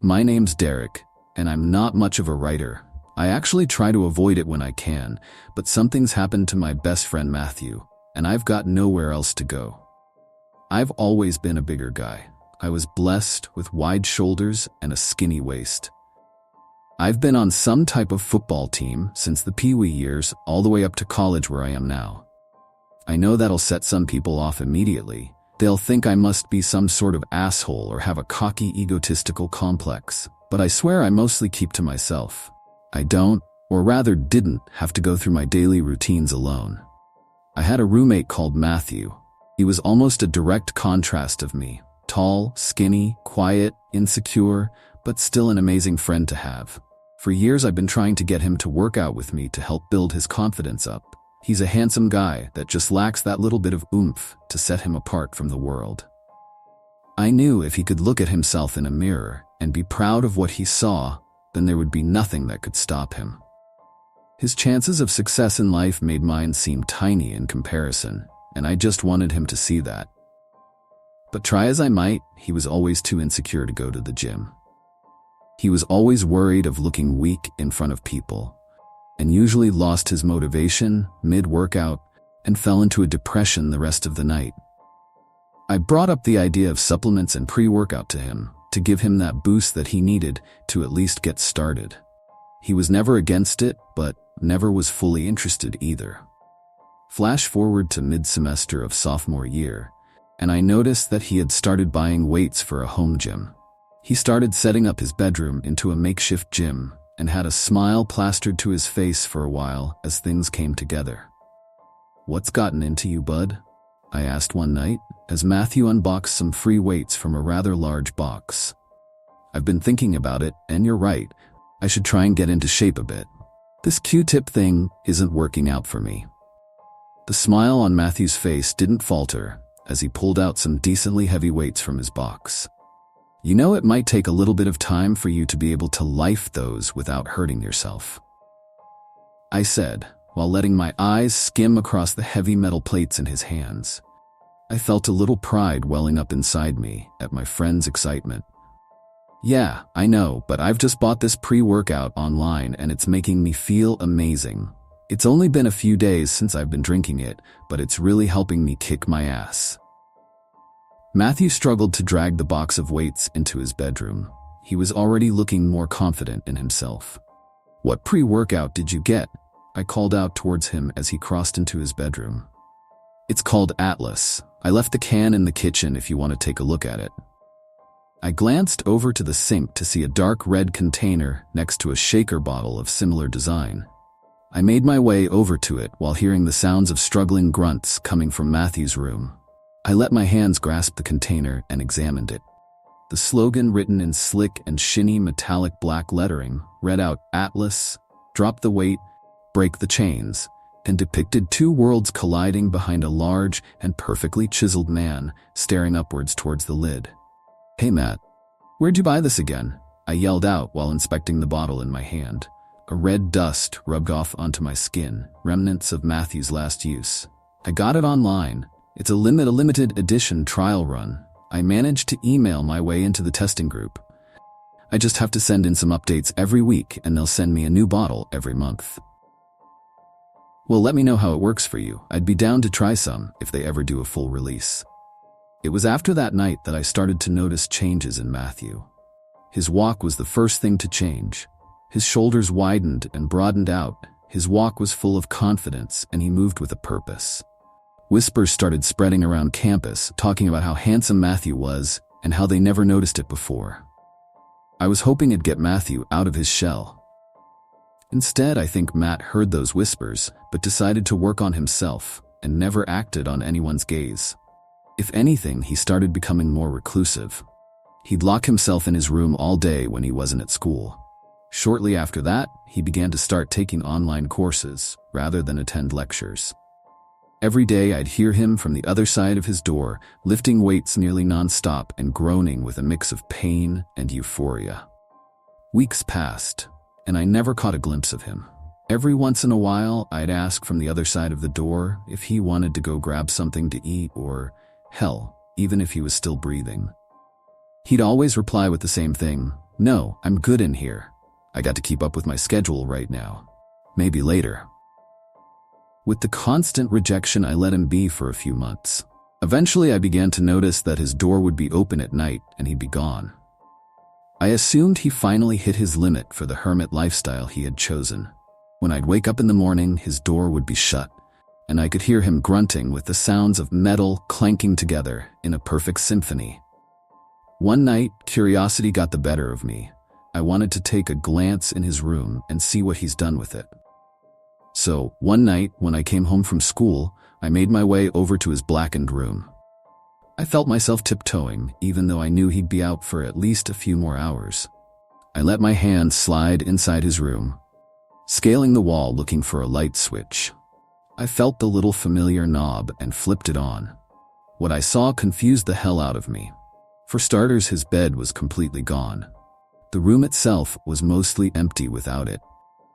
My name's Derek, and I'm not much of a writer. I actually try to avoid it when I can, but something's happened to my best friend Matthew, and I've got nowhere else to go. I've always been a bigger guy. I was blessed with wide shoulders and a skinny waist. I've been on some type of football team since the Pee-wee years all the way up to college where I am now. I know that'll set some people off immediately. They'll think I must be some sort of asshole or have a cocky, egotistical complex, but I swear I mostly keep to myself. I don't, or rather didn't, have to go through my daily routines alone. I had a roommate called Matthew. He was almost a direct contrast of me. Tall, skinny, quiet, insecure, but still an amazing friend to have. For years I've been trying to get him to work out with me to help build his confidence up. He's a handsome guy that just lacks that little bit of oomph to set him apart from the world. I knew if he could look at himself in a mirror and be proud of what he saw, then there would be nothing that could stop him. His chances of success in life made mine seem tiny in comparison, and I just wanted him to see that. But try as I might, he was always too insecure to go to the gym. He was always worried of looking weak in front of people, and usually lost his motivation mid-workout and fell into a depression the rest of the night. I brought up the idea of supplements and pre-workout to him, to give him that boost that he needed to at least get started. He was never against it, but never was fully interested either. Flash forward to mid-semester of sophomore year, and I noticed that he had started buying weights for a home gym. He started setting up his bedroom into a makeshift gym and had a smile plastered to his face for a while as things came together. "What's gotten into you, bud?" I asked one night as Matthew unboxed some free weights from a rather large box. "I've been thinking about it, and you're right. I should try and get into shape a bit. This Q-tip thing isn't working out for me." The smile on Matthew's face didn't falter as he pulled out some decently heavy weights from his box. "You know, it might take a little bit of time for you to be able to lift those without hurting yourself," I said, while letting my eyes skim across the heavy metal plates in his hands. I felt a little pride welling up inside me at my friend's excitement. "Yeah, I know, but I've just bought this pre-workout online and it's making me feel amazing. It's only been a few days since I've been drinking it, but it's really helping me kick my ass." Matthew struggled to drag the box of weights into his bedroom. He was already looking more confident in himself. "What pre-workout did you get?" I called out towards him as he crossed into his bedroom. "It's called Atlas. I left the can in the kitchen if you want to take a look at it." I glanced over to the sink to see a dark red container next to a shaker bottle of similar design. I made my way over to it while hearing the sounds of struggling grunts coming from Matthew's room. I let my hands grasp the container and examined it. The slogan, written in slick and shiny metallic black lettering, read out "Atlas, drop the weight, break the chains," and depicted two worlds colliding behind a large and perfectly chiseled man staring upwards towards the lid. "Hey Matt, where'd you buy this again?" I yelled out while inspecting the bottle in my hand. A red dust rubbed off onto my skin, remnants of Matthew's last use. "I got it online. It's a limited edition trial run. I managed to email my way into the testing group. I just have to send in some updates every week and they'll send me a new bottle every month." "Well, let me know how it works for you. I'd be down to try some if they ever do a full release." It was after that night that I started to notice changes in Matthew. His walk was the first thing to change. His shoulders widened and broadened out. His walk was full of confidence and he moved with a purpose. Whispers started spreading around campus, talking about how handsome Matthew was and how they never noticed it before. I was hoping it'd get Matthew out of his shell. Instead, I think Matt heard those whispers, but decided to work on himself and never acted on anyone's gaze. If anything, he started becoming more reclusive. He'd lock himself in his room all day when he wasn't at school. Shortly after that, he began to start taking online courses rather than attend lectures. Every day I'd hear him from the other side of his door, lifting weights nearly nonstop and groaning with a mix of pain and euphoria. Weeks passed, and I never caught a glimpse of him. Every once in a while, I'd ask from the other side of the door if he wanted to go grab something to eat or, hell, even if he was still breathing. He'd always reply with the same thing, No, I'm good in here. I got to keep up with my schedule right now. Maybe later. With the constant rejection, I let him be for a few months. Eventually, I began to notice that his door would be open at night and he'd be gone. I assumed he finally hit his limit for the hermit lifestyle he had chosen. When I'd wake up in the morning, his door would be shut, and I could hear him grunting with the sounds of metal clanking together in a perfect symphony. One night, curiosity got the better of me. I wanted to take a glance in his room and see what he's done with it. So, one night, when I came home from school, I made my way over to his blackened room. I felt myself tiptoeing, even though I knew he'd be out for at least a few more hours. I let my hand slide inside his room, scaling the wall looking for a light switch. I felt the little familiar knob and flipped it on. What I saw confused the hell out of me. For starters, his bed was completely gone. The room itself was mostly empty without it,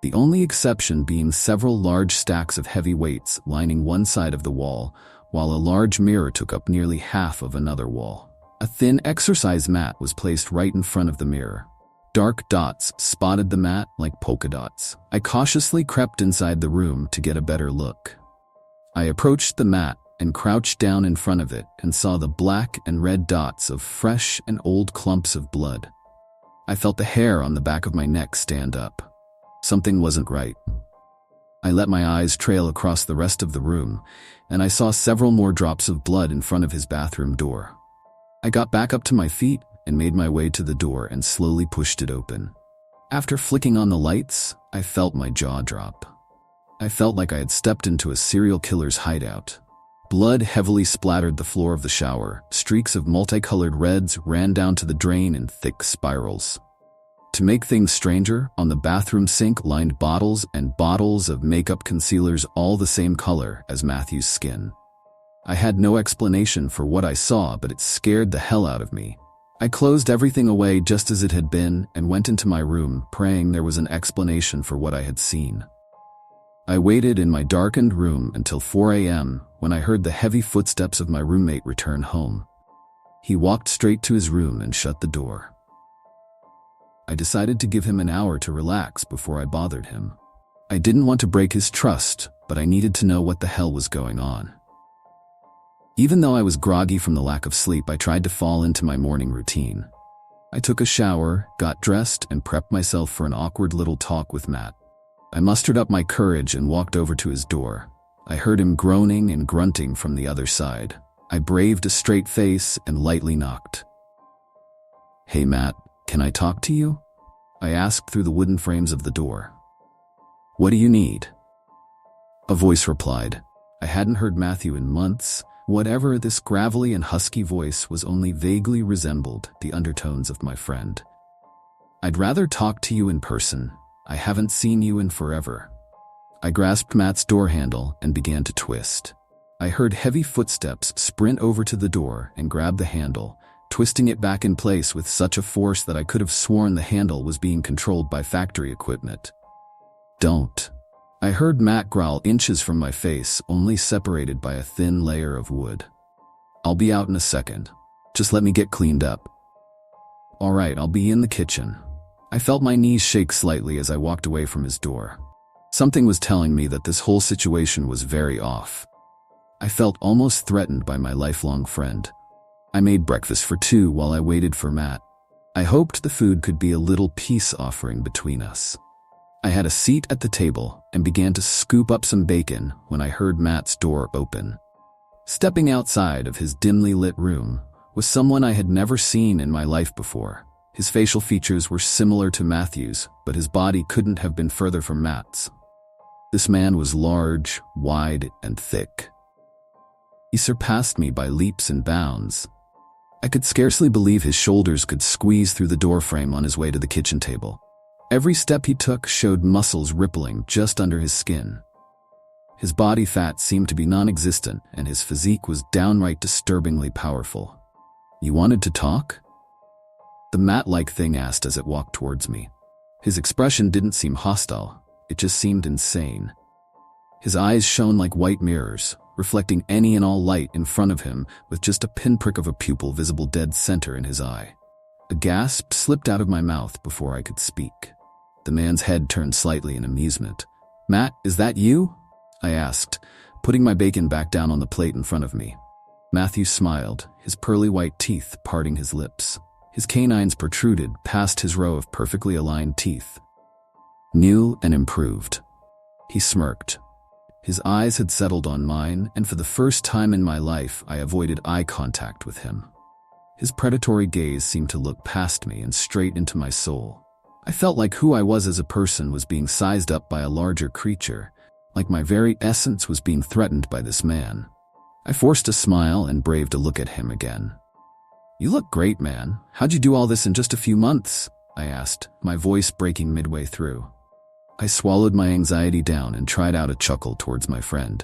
the only exception being several large stacks of heavy weights lining one side of the wall, while a large mirror took up nearly half of another wall. A thin exercise mat was placed right in front of the mirror. Dark dots spotted the mat like polka dots. I cautiously crept inside the room to get a better look. I approached the mat and crouched down in front of it and saw the black and red dots of fresh and old clumps of blood. I felt the hair on the back of my neck stand up. Something wasn't right. I let my eyes trail across the rest of the room, and I saw several more drops of blood in front of his bathroom door. I got back up to my feet and made my way to the door and slowly pushed it open. After flicking on the lights, I felt my jaw drop. I felt like I had stepped into a serial killer's hideout. Blood heavily splattered the floor of the shower. Streaks of multicolored reds ran down to the drain in thick spirals. To make things stranger, on the bathroom sink lined bottles and bottles of makeup concealers all the same color as Matthew's skin. I had no explanation for what I saw, but it scared the hell out of me. I closed everything away just as it had been and went into my room, praying there was an explanation for what I had seen. I waited in my darkened room until 4 a.m. when I heard the heavy footsteps of my roommate return home. He walked straight to his room and shut the door. I decided to give him an hour to relax before I bothered him. I didn't want to break his trust, but I needed to know what the hell was going on. Even though I was groggy from the lack of sleep, I tried to fall into my morning routine. I took a shower, got dressed, and prepped myself for an awkward little talk with Matt. I mustered up my courage and walked over to his door. I heard him groaning and grunting from the other side. I braved a straight face and lightly knocked. "Hey Matt, can I talk to you?" I asked through the wooden frames of the door. "What do you need?" A voice replied. I hadn't heard Matthew in months. Whatever this gravelly and husky voice was only vaguely resembled the undertones of my friend. "I'd rather talk to you in person. I haven't seen you in forever." I grasped Matt's door handle and began to twist. I heard heavy footsteps sprint over to the door and grab the handle, twisting it back in place with such a force that I could have sworn the handle was being controlled by factory equipment. "Don't." I heard Matt growl inches from my face, only separated by a thin layer of wood. "I'll be out in a second. Just let me get cleaned up." "All right, I'll be in the kitchen." I felt my knees shake slightly as I walked away from his door. Something was telling me that this whole situation was very off. I felt almost threatened by my lifelong friend. I made breakfast for two while I waited for Matt. I hoped the food could be a little peace offering between us. I had a seat at the table and began to scoop up some bacon when I heard Matt's door open. Stepping outside of his dimly lit room was someone I had never seen in my life before. His facial features were similar to Matthew's, but his body couldn't have been further from Matt's. This man was large, wide, and thick. He surpassed me by leaps and bounds. I could scarcely believe his shoulders could squeeze through the doorframe on his way to the kitchen table. Every step he took showed muscles rippling just under his skin. His body fat seemed to be non-existent, and his physique was downright disturbingly powerful. "You wanted to talk?" The Matt-like thing asked as it walked towards me. His expression didn't seem hostile, it just seemed insane. His eyes shone like white mirrors, reflecting any and all light in front of him with just a pinprick of a pupil visible dead center in his eye. A gasp slipped out of my mouth before I could speak. The man's head turned slightly in amusement. "Matt, is that you?" I asked, putting my bacon back down on the plate in front of me. Matthew smiled, his pearly white teeth parting his lips. His canines protruded past his row of perfectly aligned teeth. New and improved. He smirked. His eyes had settled on mine, and for the first time in my life, I avoided eye contact with him. His predatory gaze seemed to look past me and straight into my soul. I felt like who I was as a person was being sized up by a larger creature, like my very essence was being threatened by this man. I forced a smile and braved a look at him again. "You look great, man. How'd you do all this in just a few months?" I asked, my voice breaking midway through. I swallowed my anxiety down and tried out a chuckle towards my friend.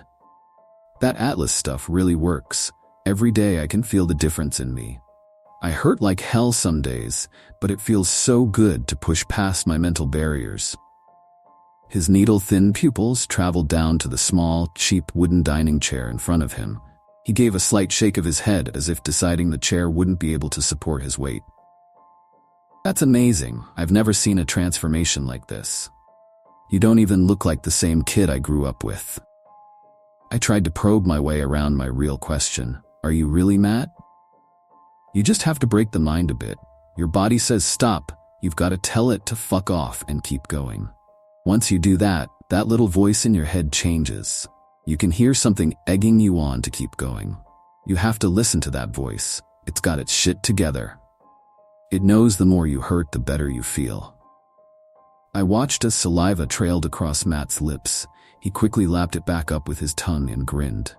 "That Atlas stuff really works. Every day I can feel the difference in me. I hurt like hell some days, but it feels so good to push past my mental barriers." His needle-thin pupils traveled down to the small, cheap wooden dining chair in front of him. He gave a slight shake of his head as if deciding the chair wouldn't be able to support his weight. "That's amazing. I've never seen a transformation like this. You don't even look like the same kid I grew up with." I tried to probe my way around my real question. "Are you really Matt?" "You just have to break the mind a bit. Your body says stop, you've got to tell it to fuck off and keep going. Once you do that, that little voice in your head changes. You can hear something egging you on to keep going. You have to listen to that voice. It's got its shit together. It knows the more you hurt, the better you feel." I watched as saliva trailed across Matt's lips. He quickly lapped it back up with his tongue and grinned.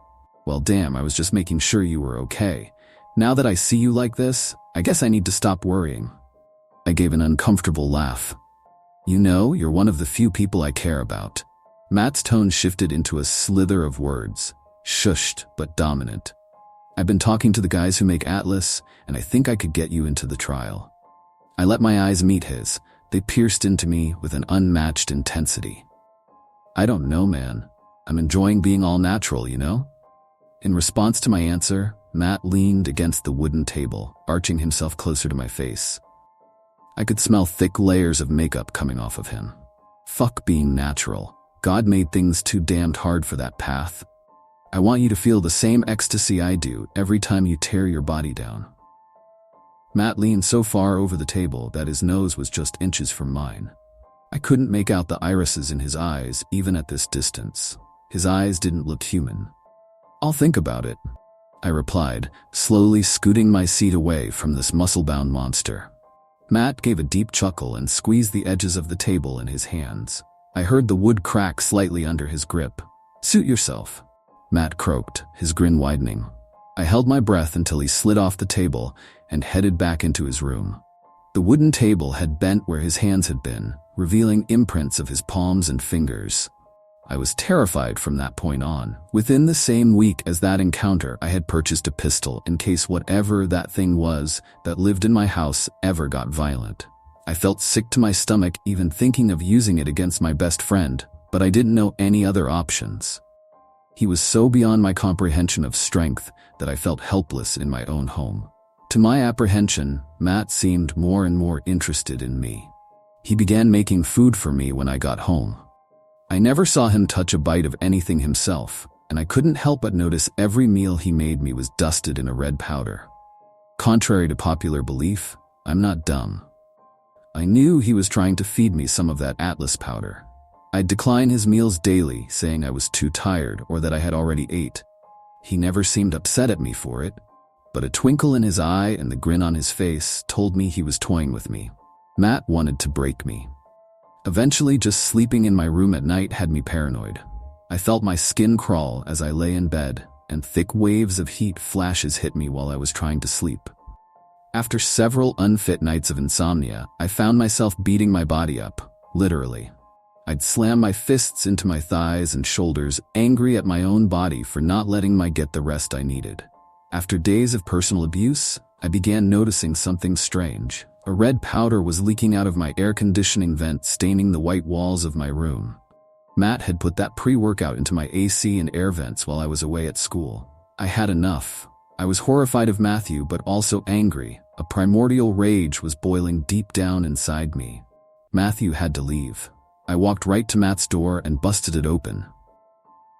"Well, damn, I was just making sure you were okay. Now that I see you like this, I guess I need to stop worrying." I gave an uncomfortable laugh. "You know, you're one of the few people I care about." Matt's tone shifted into a slither of words, shushed but dominant. "I've been talking to the guys who make Atlas, and I think I could get you into the trial." I let my eyes meet his. They pierced into me with an unmatched intensity. "I don't know, man. I'm enjoying being all natural, you know?" In response to my answer, Matt leaned against the wooden table, arching himself closer to my face. I could smell thick layers of makeup coming off of him. Fuck being natural. God made things too damned hard for that path. I want you to feel the same ecstasy I do every time you tear your body down. Matt leaned so far over the table that his nose was just inches from mine. I couldn't make out the irises in his eyes even at this distance. His eyes didn't look human. "I'll think about it," I replied, slowly scooting my seat away from this muscle-bound monster. Matt gave a deep chuckle and squeezed the edges of the table in his hands. I heard the wood crack slightly under his grip. "Suit yourself," Matt croaked, his grin widening. I held my breath until he slid off the table and headed back into his room. The wooden table had bent where his hands had been, revealing imprints of his palms and fingers. I was terrified from that point on. Within the same week as that encounter, I had purchased a pistol in case whatever that thing was that lived in my house ever got violent. I felt sick to my stomach even thinking of using it against my best friend, but I didn't know any other options. He was so beyond my comprehension of strength that I felt helpless in my own home. To my apprehension, Matt seemed more and more interested in me. He began making food for me when I got home. I never saw him touch a bite of anything himself, and I couldn't help but notice every meal he made me was dusted in a red powder. Contrary to popular belief, I'm not dumb. I knew he was trying to feed me some of that Atlas powder. I'd decline his meals daily, saying I was too tired or that I had already ate. He never seemed upset at me for it, but a twinkle in his eye and the grin on his face told me he was toying with me. Matt wanted to break me. Eventually, just sleeping in my room at night had me paranoid. I felt my skin crawl as I lay in bed, and thick waves of heat flashes hit me while I was trying to sleep. After several unfit nights of insomnia, I found myself beating my body up, literally. I'd slam my fists into my thighs and shoulders, angry at my own body for not letting me get the rest I needed. After days of personal abuse, I began noticing something strange. A red powder was leaking out of my air conditioning vent, staining the white walls of my room. Matt had put that pre-workout into my AC and air vents while I was away at school. I had enough. I was horrified of Matthew but also angry. A primordial rage was boiling deep down inside me. Matthew had to leave. I walked right to Matt's door and busted it open.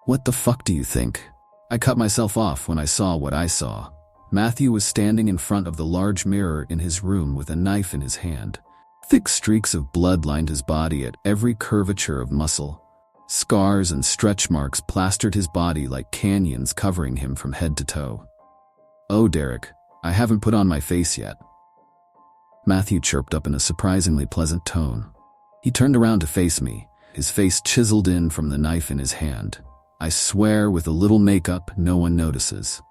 "What the fuck do you think?" I cut myself off when I saw what I saw. Matthew was standing in front of the large mirror in his room with a knife in his hand. Thick streaks of blood lined his body at every curvature of muscle. Scars and stretch marks plastered his body like canyons, covering him from head to toe. "Oh, Derek, I haven't put on my face yet," Matthew chirped up in a surprisingly pleasant tone. He turned around to face me, his face chiseled in from the knife in his hand. I swear, with a little makeup, no one notices.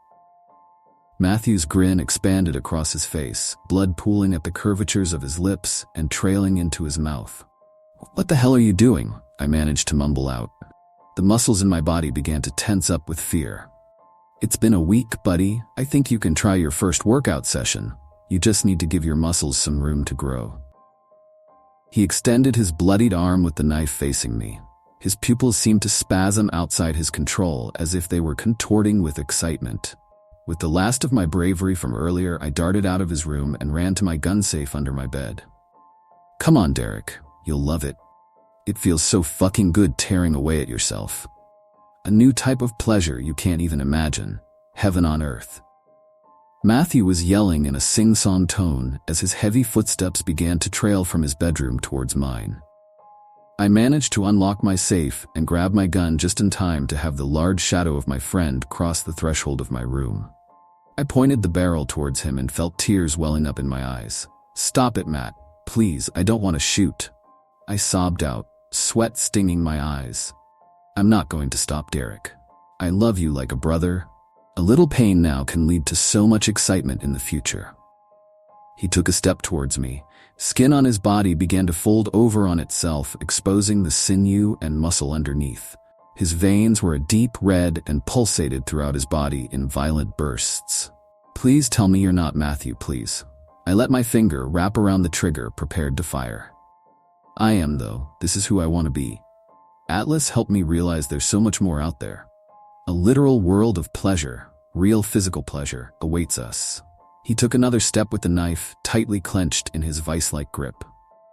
Matthew's grin expanded across his face, blood pooling at the curvatures of his lips and trailing into his mouth. "What the hell are you doing?" I managed to mumble out. The muscles in my body began to tense up with fear. "It's been a week, buddy. I think you can try your first workout session. You just need to give your muscles some room to grow." He extended his bloodied arm with the knife facing me. His pupils seemed to spasm outside his control as if they were contorting with excitement. With the last of my bravery from earlier, I darted out of his room and ran to my gun safe under my bed. "Come on, Derek. You'll love it. It feels so fucking good tearing away at yourself. A new type of pleasure you can't even imagine. Heaven on earth." Matthew was yelling in a sing-song tone as his heavy footsteps began to trail from his bedroom towards mine. I managed to unlock my safe and grab my gun just in time to have the large shadow of my friend cross the threshold of my room. I pointed the barrel towards him and felt tears welling up in my eyes. "Stop it, Matt. Please, I don't want to shoot," I sobbed out, sweat stinging my eyes. "I'm not going to stop, Derek. I love you like a brother. A little pain now can lead to so much excitement in the future." He took a step towards me. Skin on his body began to fold over on itself, exposing the sinew and muscle underneath. His veins were a deep red and pulsated throughout his body in violent bursts. "Please tell me you're not Matthew, please." I let my finger wrap around the trigger, prepared to fire. "I am, though. This is who I want to be." Atlas helped me realize there's so much more out there. A literal world of pleasure, real physical pleasure, awaits us. He took another step with the knife tightly clenched in his vice-like grip.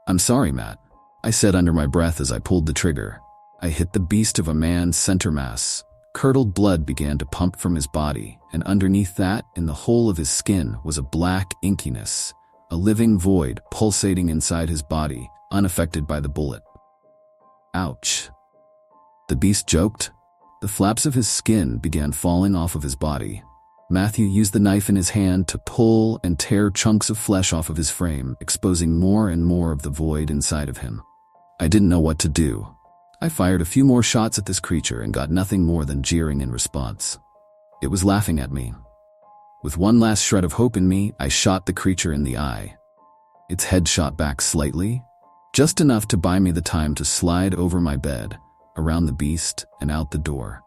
"I'm sorry, Matt," I said under my breath as I pulled the trigger. I hit the beast of a man's center mass. Curdled blood began to pump from his body, and underneath that, in the hole of his skin, was a black inkiness, a living void pulsating inside his body, unaffected by the bullet. "Ouch," the beast joked. The flaps of his skin began falling off of his body. Matthew used the knife in his hand to pull and tear chunks of flesh off of his frame, exposing more and more of the void inside of him. I didn't know what to do. I fired a few more shots at this creature and got nothing more than jeering in response. It was laughing at me. With one last shred of hope in me, I shot the creature in the eye. Its head shot back slightly, just enough to buy me the time to slide over my bed, around the beast, and out the door.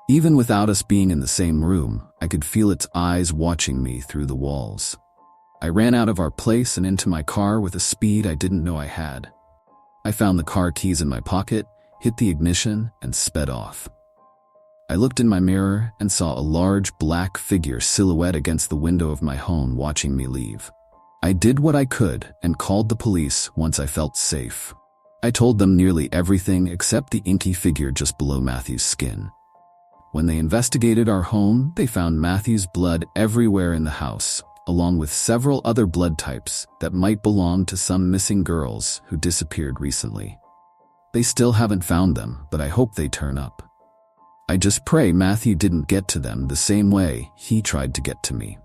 Even without us being in the same room, I could feel its eyes watching me through the walls. I ran out of our place and into my car with a speed I didn't know I had. I found the car keys in my pocket, hit the ignition, and sped off. I looked in my mirror and saw a large black figure silhouette against the window of my home watching me leave. I did what I could and called the police once I felt safe. I told them nearly everything except the inky figure just below Matthew's skin. When they investigated our home, they found Matthew's blood everywhere in the house, along with several other blood types that might belong to some missing girls who disappeared recently. They still haven't found them, but I hope they turn up. I just pray Matthew didn't get to them the same way he tried to get to me.